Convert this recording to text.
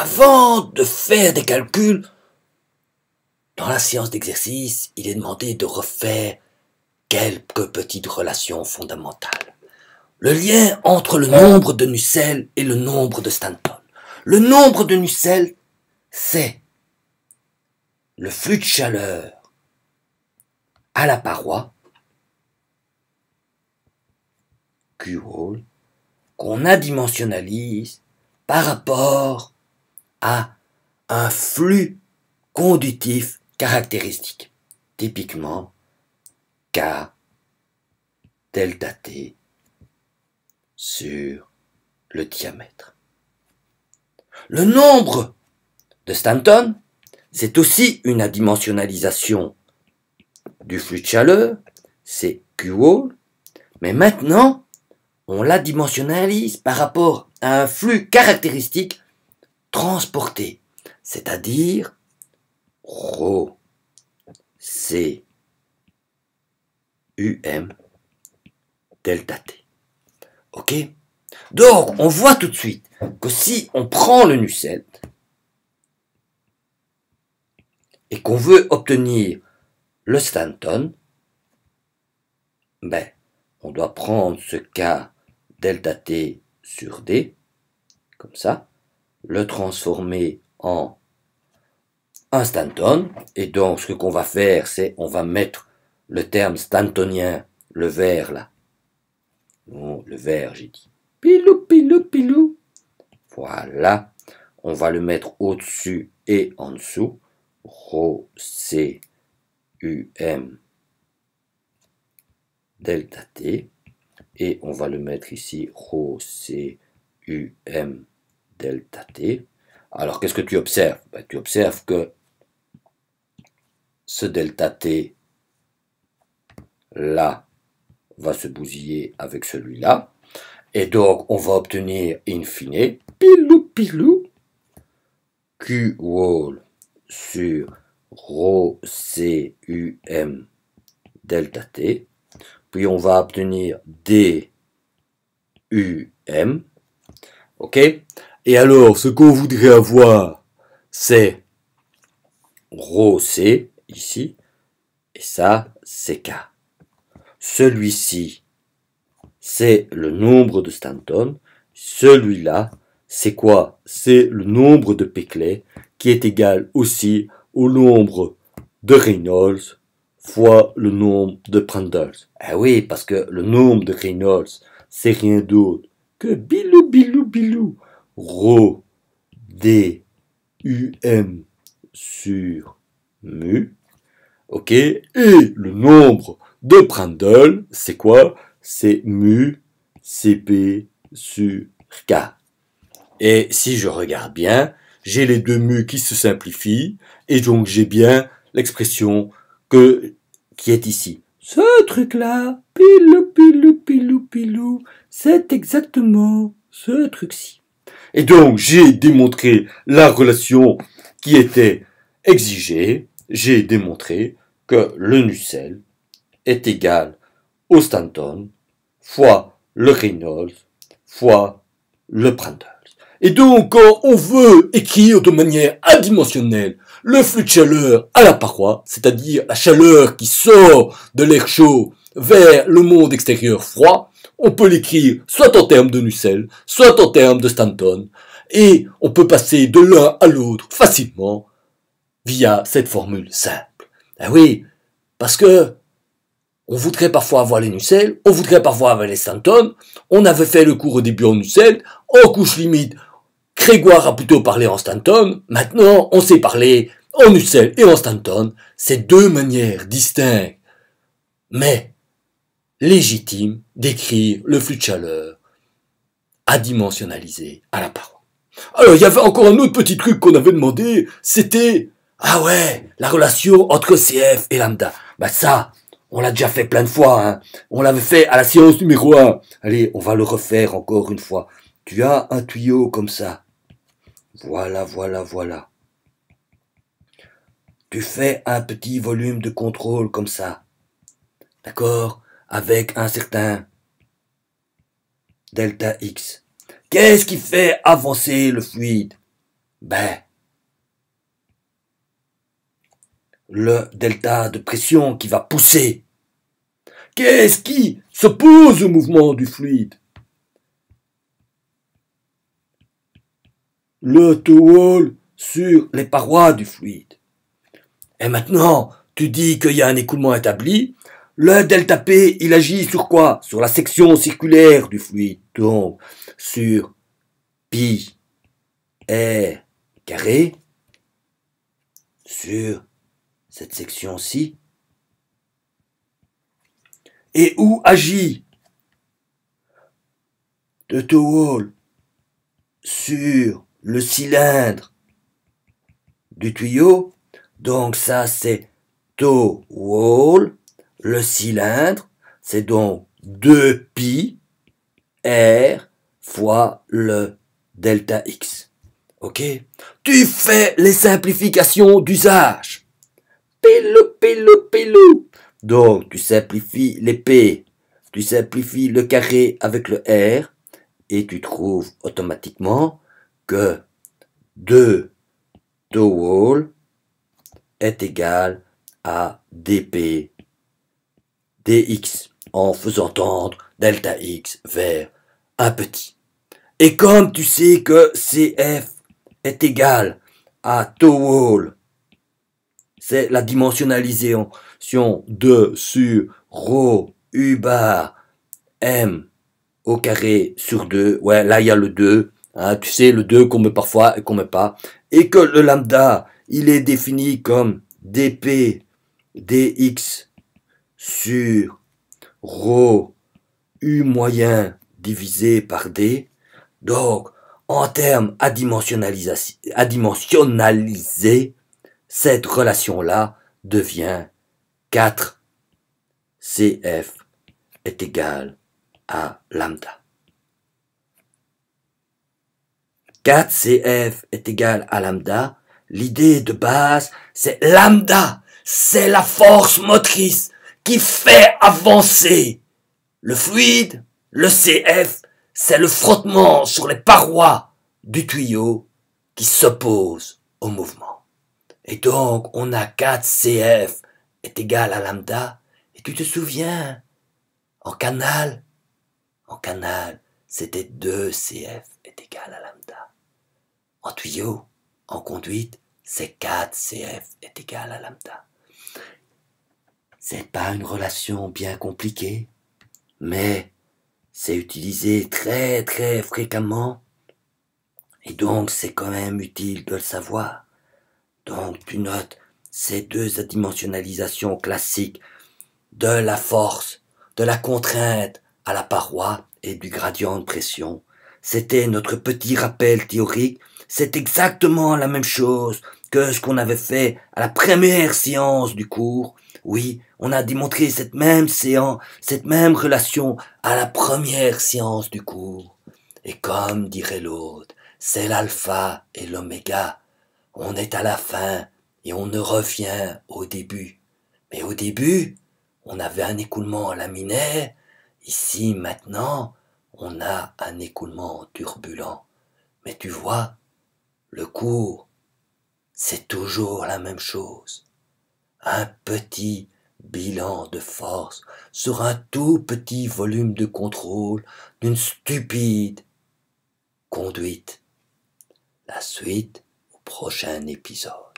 Avant de faire des calculs, dans la séance d'exercice, il est demandé de refaire quelques petites relations fondamentales. Le lien entre le nombre de Nusselt et le nombre de Stanton. Le nombre de Nusselt, c'est le flux de chaleur à la paroi, Q-wall, qu'on adimensionnalise par rapport à un flux conductif caractéristique. Typiquement, K delta T sur le diamètre. Le nombre de Stanton, c'est aussi une adimensionnalisation du flux de chaleur, c'est Q-wall, mais maintenant, on l'adimensionnalise par rapport à un flux caractéristique transporté, c'est-à-dire ρ C UM delta T. Ok? Donc, on voit tout de suite que si on prend le Nusselt et qu'on veut obtenir le Stanton, ben, on doit prendre ce K delta T sur D, comme ça, le transformer en un Stanton, et donc ce qu'on va faire, c'est on va mettre le terme stantonien, le vert là, non, le vert j'ai dit, pilou, pilou, pilou, voilà, on va le mettre au-dessus et en dessous, ρ C UM delta T, et on va le mettre ici, ρ C UM delta T. Alors qu'est-ce que tu observes? Ben, tu observes que ce delta T là va se bousiller avec celui-là, et donc on va obtenir in fine pilou pilou Q-wall sur ρ C UM delta T, puis on va obtenir D UM, ok? Et alors ce qu'on voudrait avoir, c'est ρ C ici, et ça c'est K. Celui-ci, c'est le nombre de Stanton. Celui-là, c'est quoi? C'est le nombre de Peclet, qui est égal aussi au nombre de Reynolds fois le nombre de Prandtl. Ah oui, parce que le nombre de Reynolds, c'est rien d'autre que bilou, bilou, bilou, ρ D UM sur mu. Ok? Et le nombre de Prandtl, c'est quoi? C'est mu Cp sur K. Et si je regarde bien, j'ai les deux mu qui se simplifient, et donc j'ai bien l'expression qui est ici. Ce truc-là, pilou, pilou, pilou, pilou, c'est exactement ce truc-ci. Et donc j'ai démontré la relation qui était exigée, j'ai démontré que le Nusselt est égal au Stanton fois le Reynolds fois le Prandtl. Et donc, quand on veut écrire de manière adimensionnelle le flux de chaleur à la paroi, c'est-à-dire la chaleur qui sort de l'air chaud vers le monde extérieur froid, on peut l'écrire soit en termes de Nusselt, soit en termes de Stanton, et on peut passer de l'un à l'autre facilement via cette formule simple. Ah oui, parce que on voudrait parfois avoir les Nusselt, on voudrait parfois avoir les Stanton, on avait fait le cours au début en Nusselt, en couche limite, Grégoire a plutôt parlé en Stanton, maintenant on sait parler en Nusselt et en Stanton, c'est deux manières distinctes, mais légitimes d'écrire le flux de chaleur adimensionnalisé à la paroi. Alors il y avait encore un autre petit truc qu'on avait demandé, c'était, ah ouais, la relation entre CF et lambda. Ben ça, on l'a déjà fait plein de fois, hein. On l'avait fait à la séance numéro 1. Allez, on va le refaire encore une fois. Tu as un tuyau comme ça. Voilà, voilà, voilà. Tu fais un petit volume de contrôle comme ça. D'accord? Avec un certain delta X. Qu'est-ce qui fait avancer le fluide? Ben, le delta de pression qui va pousser. Qu'est-ce qui s'oppose au mouvement du fluide? Le towel sur les parois du fluide. Et maintenant, tu dis qu'il y a un écoulement établi. Le delta P, il agit sur quoi? Sur la section circulaire du fluide. Donc, sur pi r carré, sur cette section-ci. Et où agit le towel sur le cylindre du tuyau? Donc ça c'est towel, le cylindre, c'est donc 2pi r fois le delta x. Ok? Tu fais les simplifications d'usage. Pilou, pilou, pilou. Donc tu simplifies les p, tu simplifies le carré avec le r, et tu trouves automatiquement que 2 towel est égal à dp dx, en faisant tendre delta x vers un petit. Et comme tu sais que cf est égal à towel, c'est la dimensionnalisation de sur rho u bar m au carré sur 2. Ouais, là il y a le 2. Hein, tu sais, le 2 qu'on met parfois et qu'on met pas. Et que le lambda, il est défini comme dp dx sur rho u moyen divisé par d. Donc, en termes adimensionnalisés, cette relation-là devient 4 CF est égal à lambda. 4CF est égal à lambda. L'idée de base, c'est lambda. C'est la force motrice qui fait avancer le fluide. Le CF, c'est le frottement sur les parois du tuyau qui s'oppose au mouvement. Et donc, on a 4CF est égal à lambda. Et tu te souviens, en canal, c'était 2CF est égal à lambda. En tuyau, en conduite, c'est 4CF est égal à lambda. C'est pas une relation bien compliquée, mais c'est utilisé très très fréquemment, et donc c'est quand même utile de le savoir. Donc tu notes ces deux adimensionnalisations classiques de la force, de la contrainte à la paroi et du gradient de pression. C'était notre petit rappel théorique. C'est exactement la même chose que ce qu'on avait fait à la première séance du cours. Oui, on a démontré cette même relation à la première séance du cours. Et comme dirait l'autre, c'est l'alpha et l'oméga. On est à la fin et on ne revient au début. Mais au début, on avait un écoulement laminaire. Ici, maintenant, on a un écoulement turbulent. Mais tu vois, le cours, c'est toujours la même chose. Un petit bilan de force sur un tout petit volume de contrôle d'une stupide conduite. La suite au prochain épisode.